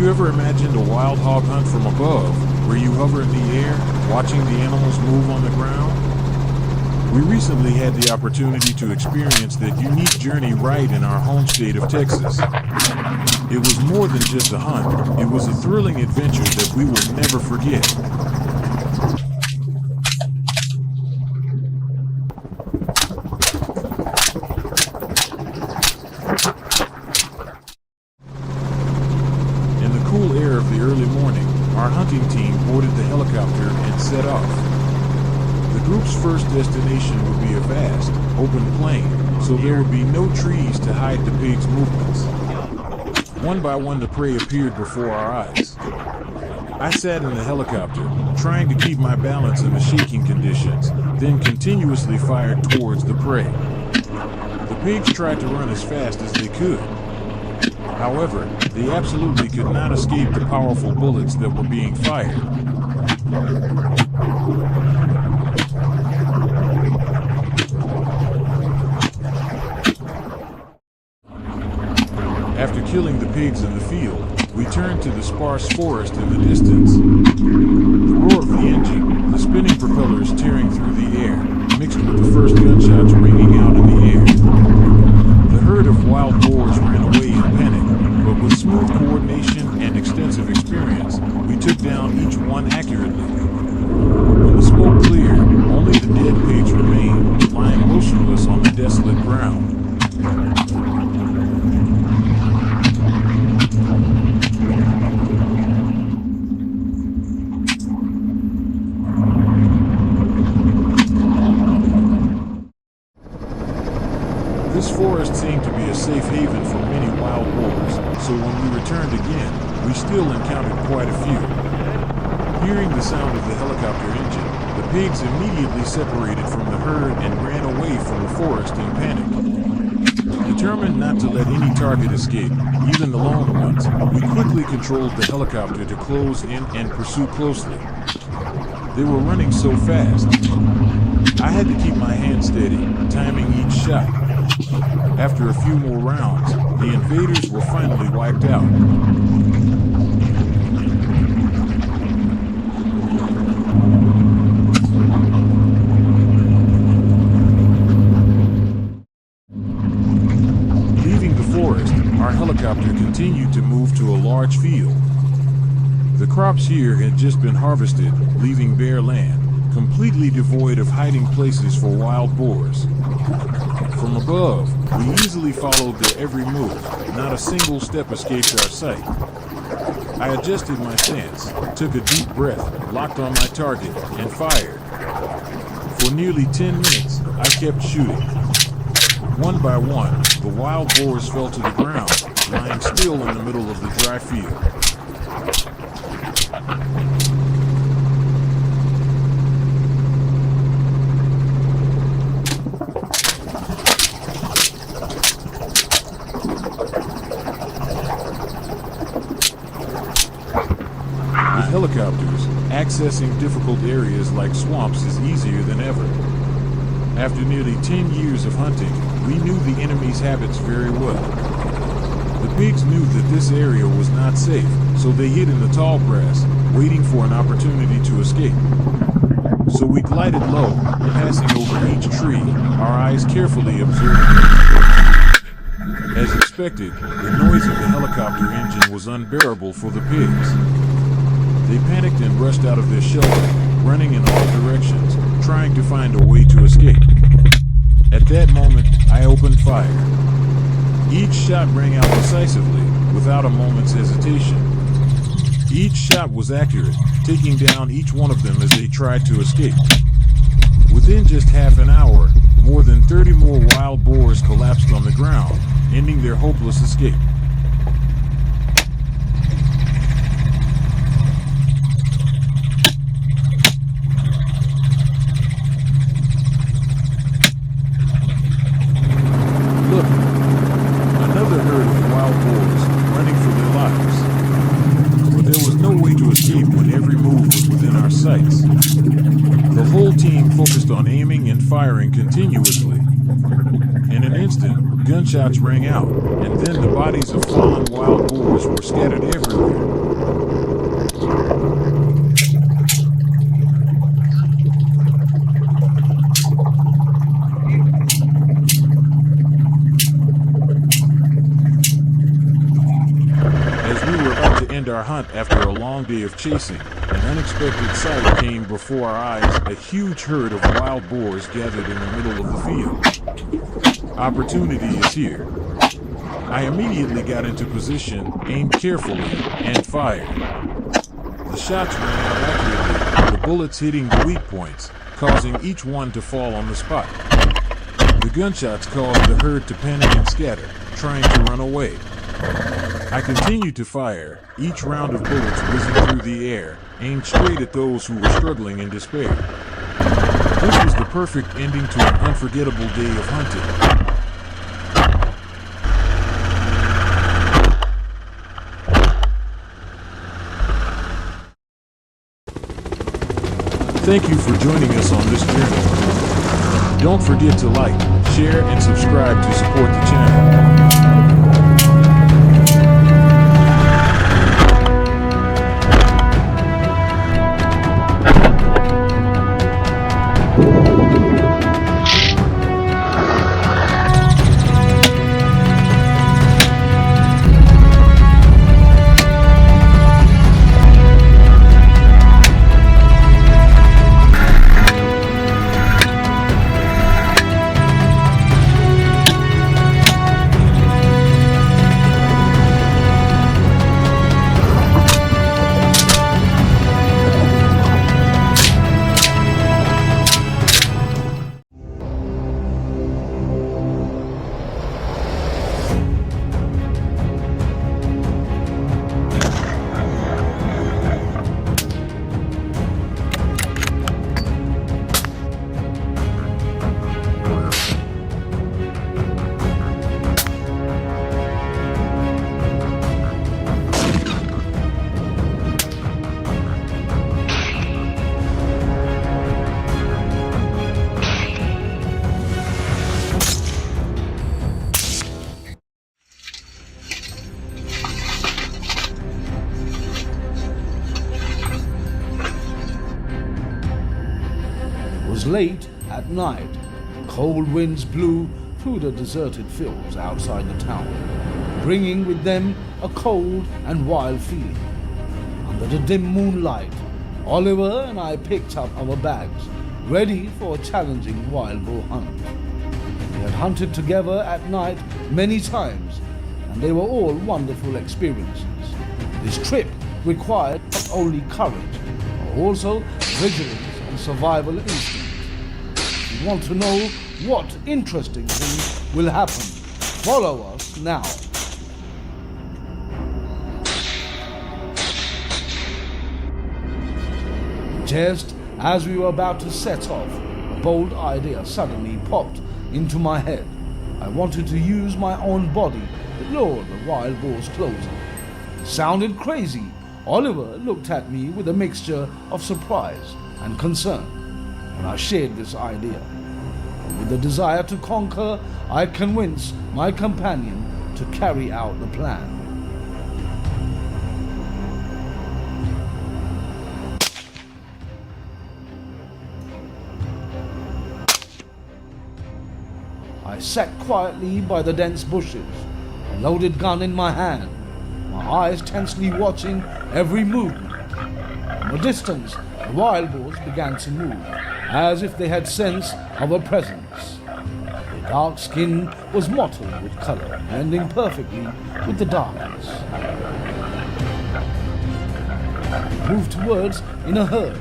you ever imagined a wild hog hunt from above, where you hover in the air, watching the animals move on the ground? We recently had the opportunity to experience that unique journey right in our home state of Texas. It was more than just a hunt, it was a thrilling adventure that we will never forget. In the cool air of the early morning, our hunting team boarded the helicopter and set off. The group's first destination would be a vast, open plain, so there would be no trees to hide the pigs' movements. One by one the prey appeared before our eyes. I sat in the helicopter, trying to keep my balance in the shaking conditions, then continuously fired towards the prey. The pigs tried to run as fast as they could. However, they absolutely could not escape the powerful bullets that were being fired. After killing the pigs in the field, we turned to the sparse forest in the distance. The roar of the engine, the spinning propellers tearing through the air, mixed with the first gunshots ringing out in the air. The herd of wild boars ran away in panic, but with smooth coordination and extensive experience, we took down each one accurately. When the smoke cleared, only the dead pigs remained, lying motionless on the desolate ground. This forest seemed to be a safe haven for many wild boars, so when we returned again, we still encountered quite a few. Hearing the sound of the helicopter engine, the pigs immediately separated from the herd and ran away from the forest in panic. Determined not to let any target escape, even the lone ones, we quickly controlled the helicopter to close in and pursue closely. They were running so fast. I had to keep my hand steady, timing each shot. After a few more rounds, the invaders were finally wiped out. Leaving the forest, our helicopter continued to move to a large field. The crops here had just been harvested, leaving bare land, completely devoid of hiding places for wild boars. From above, we easily followed their every move. Not a single step escaped our sight. I adjusted my stance, took a deep breath, locked on my target, and fired. For nearly 10 minutes, I kept shooting. One by one, the wild boars fell to the ground, lying still in the middle of the dry field. Helicopters, accessing difficult areas like swamps is easier than ever. After nearly 10 years of hunting, we knew the enemy's habits very well. The pigs knew that this area was not safe, so they hid in the tall grass, waiting for an opportunity to escape. So we glided low, passing over each tree, our eyes carefully observing them. As expected, the noise of the helicopter engine was unbearable for the pigs. They panicked and rushed out of their shelter, running in all directions, trying to find a way to escape. At that moment, I opened fire. Each shot rang out decisively, without a moment's hesitation. Each shot was accurate, taking down each one of them as they tried to escape. Within just half an hour, more than 30 more wild boars collapsed on the ground, ending their hopeless escape. The whole team focused on aiming and firing continuously. In an instant, gunshots rang out, and then the bodies of fallen wild boars were scattered everywhere. As we were about to end our hunt after a long day of chasing, an unexpected sight came before our eyes. A huge herd of wild boars gathered in the middle of the field. Opportunity is here. I immediately got into position, aimed carefully, and fired. The shots rang out accurately, the bullets hitting the weak points, causing each one to fall on the spot. The gunshots caused the herd to panic and scatter, trying to run away. I continued to fire, each round of bullets whizzing through the air, aimed straight at those who were struggling in despair. This was the perfect ending to an unforgettable day of hunting. Thank you for joining us on this journey. Don't forget to like, share, and subscribe to support the channel. It was late at night. Cold winds blew through the deserted fields outside the town, bringing with them a cold and wild feeling. Under the dim moonlight, Oliver and I picked up our bags, ready for a challenging wild boar hunt. We had hunted together at night many times, and they were all wonderful experiences. This trip required not only courage, but also vigilance and survival instinct. If you want to know what interesting things will happen, follow us now. Just as we were about to set off, a bold idea suddenly popped into my head. I wanted to use my own body to lure the wild boars closer. It sounded crazy. Oliver looked at me with a mixture of surprise and concern when I shared this idea. With the desire to conquer, I convinced my companion to carry out the plan. I sat quietly by the dense bushes, a loaded gun in my hand, my eyes tensely watching every movement. From a distance, the wild boars began to move, as if they had sense of a presence. Their dark skin was mottled with color, blending perfectly with the darkness. They moved towards in a herd,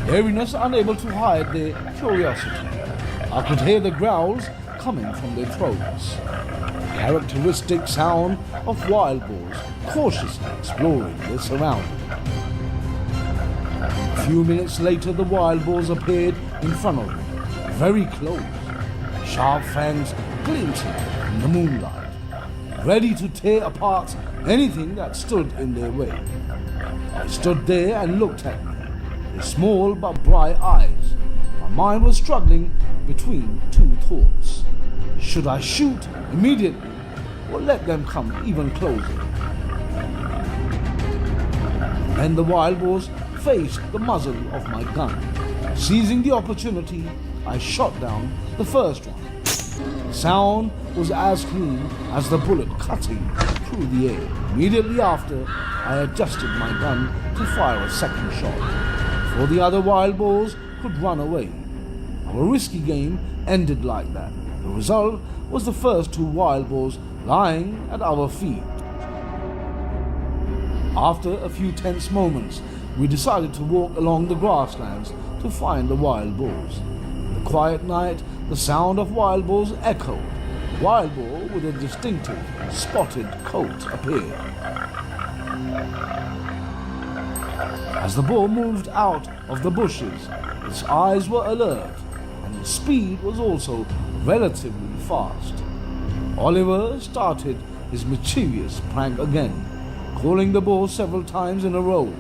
wariness unable to hide their curiosity. I could hear the growls coming from their throats, the characteristic sound of wild boars cautiously exploring their surroundings. A few minutes later, the wild boars appeared in front of me, very close, sharp fangs glinting in the moonlight, ready to tear apart anything that stood in their way. They stood there and looked at me, their small but bright eyes. My mind was struggling between two thoughts. Should I shoot immediately or let them come even closer? Then the wild boars faced the muzzle of my gun. Seizing the opportunity, I shot down the first one. The sound was as clean as the bullet cutting through the air. Immediately after, I adjusted my gun to fire a second shot before the other wild boars could run away. Our risky game ended like that. The result was the first two wild boars lying at our feet. After a few tense moments, we decided to walk along the grasslands to find the wild boars. In the quiet night, the sound of wild boars echoed. A wild boar with a distinctive spotted coat appeared. As the boar moved out of the bushes, its eyes were alert, and its speed was also relatively fast. Oliver started his mischievous prank again, calling the boar several times in a row.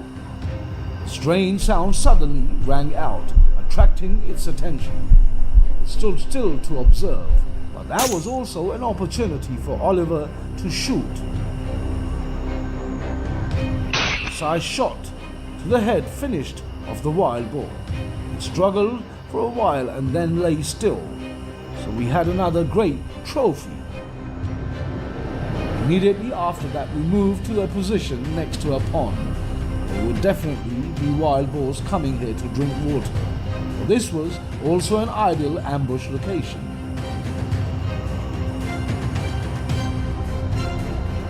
A strange sound suddenly rang out, attracting its attention. It stood still to observe, but that was also an opportunity for Oliver to shoot. So I shot to the head finished of the wild boar. It struggled for a while and then lay still, so we had another great trophy. Immediately after that, we moved to a position next to a pond. There would definitely be wild boars coming here to drink water. But this was also an ideal ambush location.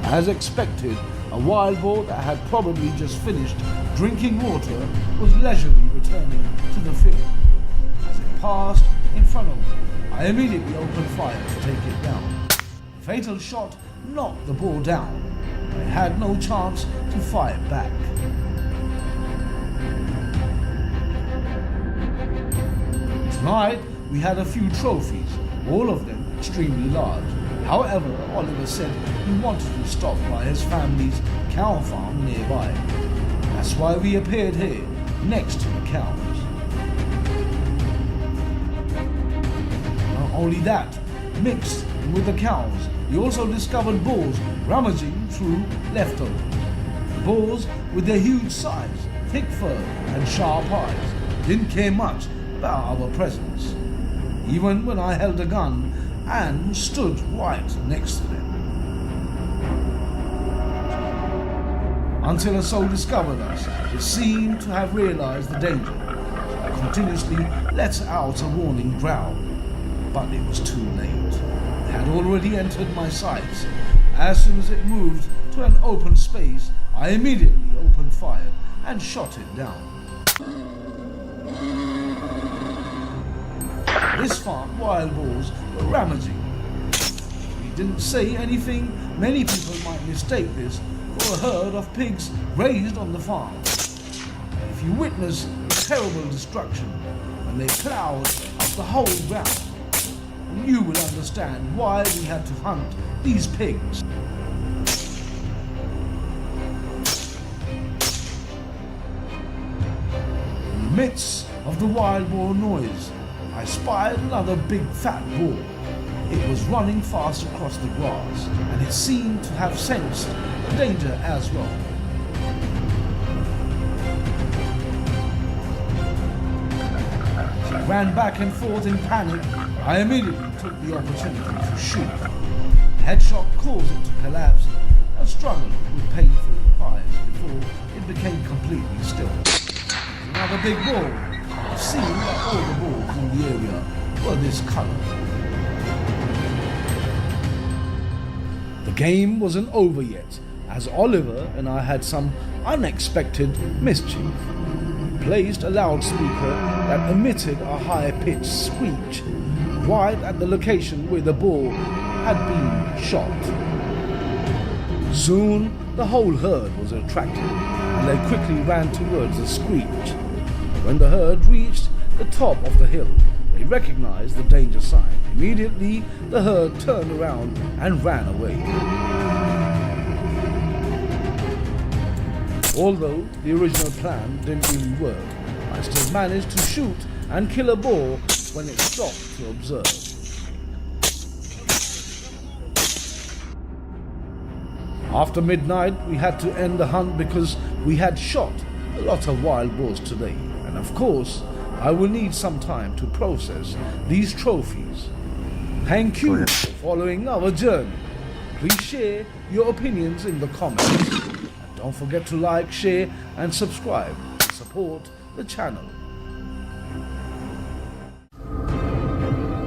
As expected, a wild boar that had probably just finished drinking water was leisurely returning to the field. As it passed in front of me, I immediately opened fire to take it down. The fatal shot knocked the boar down. I had no chance to fire back. Tonight we had a few trophies, all of them extremely large. However, Oliver said he wanted to stop by his family's cow farm nearby. That's why we appeared here, next to the cows. Not only that, mixed with the cows, we also discovered boars rummaging through leftovers. Boars, with their huge size, thick fur and sharp eyes, didn't care much about our presence, even when I held a gun and stood right next to them. Until a soul discovered us, it seemed to have realized the danger. It continuously let out a warning growl, but it was too late. It had already entered my sights. As soon as it moved to an open space, I immediately opened fire and shot it down. This farm, wild boars were rummaging. We didn't say anything. Many people might mistake this for a herd of pigs raised on the farm. If you witness terrible destruction when they plowed up the whole ground, you will understand why we had to hunt these pigs. In the midst of the wild boar noise, I spied another big fat boar. It was running fast across the grass, and it seemed to have sensed danger as well. As it ran back and forth in panic, I immediately took the opportunity to shoot. The headshot caused it to collapse and struggled with painful cries before it became completely still. Another big boar. It seemed that all the boars in the area were this color. The game wasn't over yet, as Oliver and I had some unexpected mischief. We placed a loudspeaker that emitted a high-pitched screech right at the location where the boar had been shot. Soon the whole herd was attracted, and they quickly ran towards the screech. When the herd reached the top of the hill, they recognized the danger sign. Immediately, the herd turned around and ran away. Although the original plan didn't really work, I still managed to shoot and kill a boar That's when it stopped to observe. After midnight, we had to end the hunt because we had shot a lot of wild boars today. And of course, I will need some time to process these trophies. Thank you for following our journey. Please share your opinions in the comments. And don't forget to like, share and subscribe to support the channel.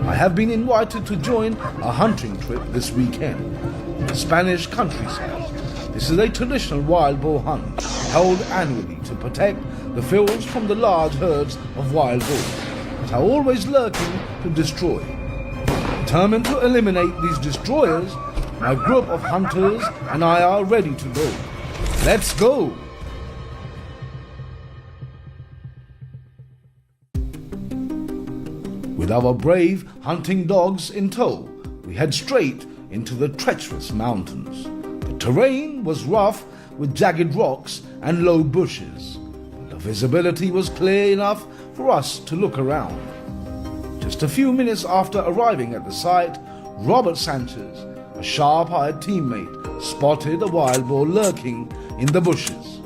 I have been invited to join a hunting trip this weekend in the Spanish countryside. This is a traditional wild boar hunt held annually to protect the fields from the large herds of wild boars that are always lurking to destroy. Determined to eliminate these destroyers, my group of hunters and I are ready to go. Let's go! With our brave hunting dogs in tow, we head straight into the treacherous mountains. The terrain was rough with jagged rocks and low bushes. The visibility was clear enough for us to look around. Just a few minutes after arriving at the site, Robert Sanchez, a sharp-eyed teammate, spotted a wild boar lurking in the bushes.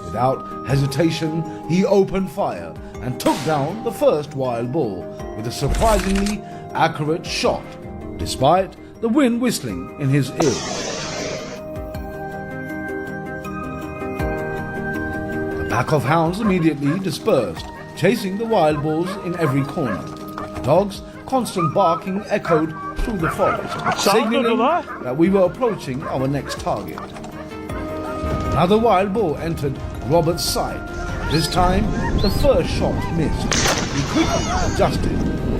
Without hesitation, he opened fire and took down the first wild boar with a surprisingly accurate shot, despite the wind whistling in his ears. The pack of hounds immediately dispersed, chasing the wild boars in every corner. The dogs' constant barking echoed through the forest, signaling that we were approaching our next target. Another wild boar entered Robert's sight. This time, the first shot missed. He quickly adjusted,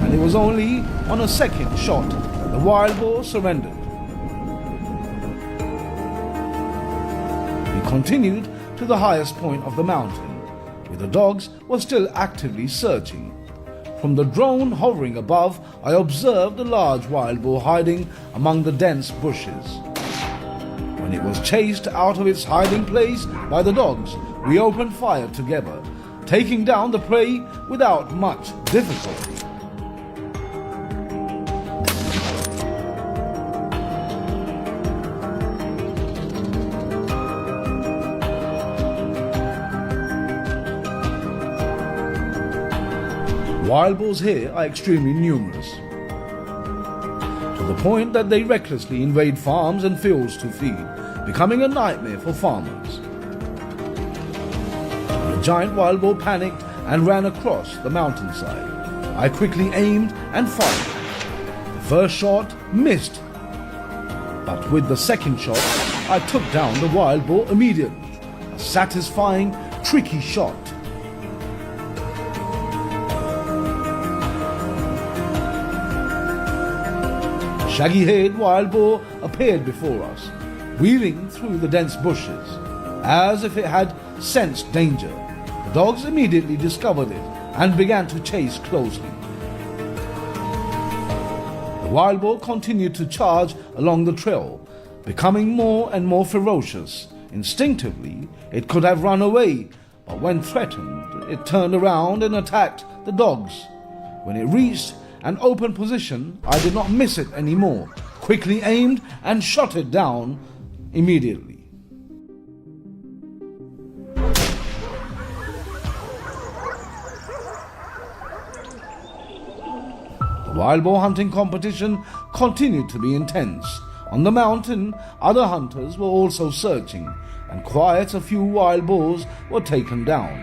and it was only on a second shot that the wild boar surrendered. We continued to the highest point of the mountain, where the dogs were still actively searching. From the drone hovering above, I observed a large wild boar hiding among the dense bushes. When it was chased out of its hiding place by the dogs, we opened fire together, taking down the prey without much difficulty. Wild boars here are extremely numerous, to the point that they recklessly invade farms and fields to feed, becoming a nightmare for farmers. The giant wild boar panicked and ran across the mountainside. I quickly aimed and fired. The first shot missed, but with the second shot, I took down the wild boar immediately. A satisfying, tricky shot. A shaggy-haired wild boar appeared before us, weaving through the dense bushes, as if it had sensed danger. The dogs immediately discovered it and began to chase closely. The wild boar continued to charge along the trail, becoming more and more ferocious. Instinctively, it could have run away, but when threatened, it turned around and attacked the dogs. When it reached an open position, I did not miss it anymore, quickly aimed and shot it down immediately. The wild boar hunting competition continued to be intense. On the mountain, other hunters were also searching, and quite a few wild boars were taken down.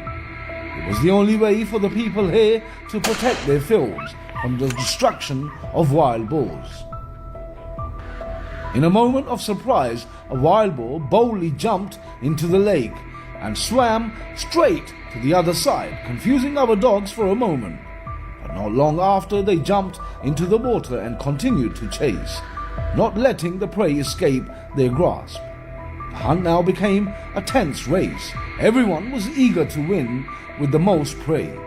It was the only way for the people here to protect their fields from the destruction of wild boars. In a moment of surprise, a wild boar boldly jumped into the lake and swam straight to the other side, confusing our dogs for a moment. But not long after, they jumped into the water and continued to chase, not letting the prey escape their grasp. The hunt now became a tense race. Everyone was eager to win with the most prey.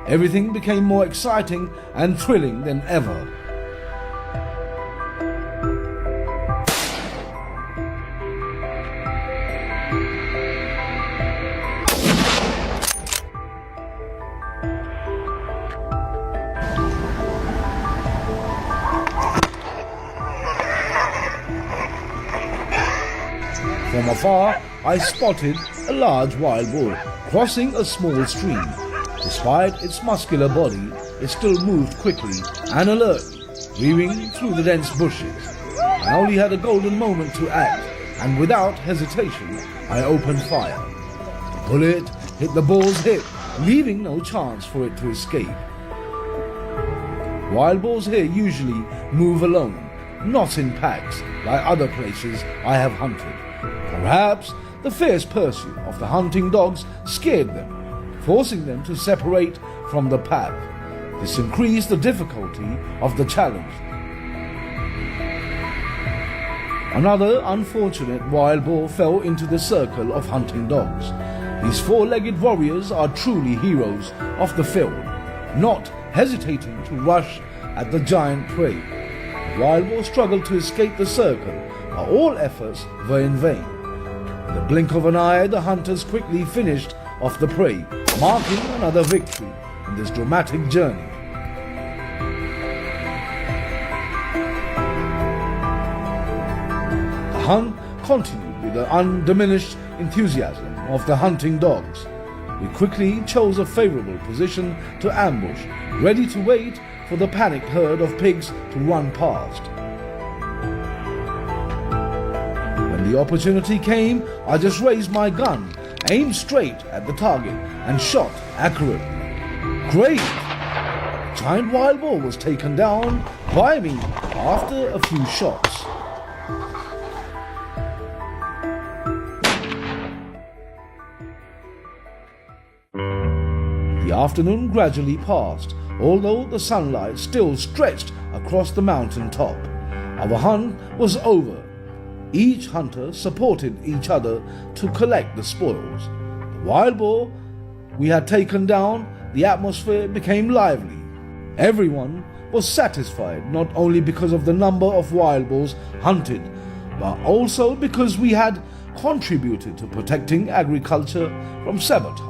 Everything became more exciting and thrilling than ever. From afar, I spotted a large wild boar crossing a small stream. Despite its muscular body, it still moved quickly and alertly, weaving through the dense bushes. I only had a golden moment to act, and without hesitation, I opened fire. The bullet hit the boar's hip, leaving no chance for it to escape. Wild boars here usually move alone, not in packs like other places I have hunted. Perhaps the fierce pursuit of the hunting dogs scared them, forcing them to separate from the pack. This increased the difficulty of the challenge. Another unfortunate wild boar fell into the circle of hunting dogs. These four-legged warriors are truly heroes of the field, not hesitating to rush at the giant prey. The wild boar struggled to escape the circle, but all efforts were in vain. In the blink of an eye, the hunters quickly finished off the prey, marking another victory in this dramatic journey. The hunt continued with the undiminished enthusiasm of the hunting dogs. We quickly chose a favorable position to ambush, ready to wait for the panicked herd of pigs to run past. When the opportunity came, I just raised my gun, aimed straight at the target, and shot accurately. Great! The giant wild boar was taken down by me after a few shots. The afternoon gradually passed, although the sunlight still stretched across the mountain top. Our hunt was over. Each hunter supported each other to collect the spoils. The wild boar we had taken down, the atmosphere became lively. Everyone was satisfied, not only because of the number of wild boars hunted, but also because we had contributed to protecting agriculture from sabotage.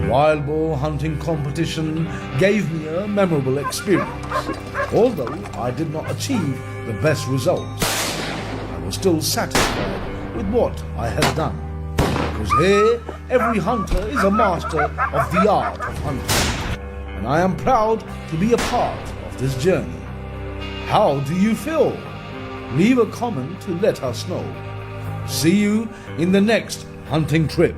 Wild boar hunting competition gave me a memorable experience. Although I did not achieve the best results, I was still satisfied with what I had done. Because here, every hunter is a master of the art of hunting, and I am proud to be a part of this journey. How do you feel? Leave a comment to let us know. See you in the next hunting trip.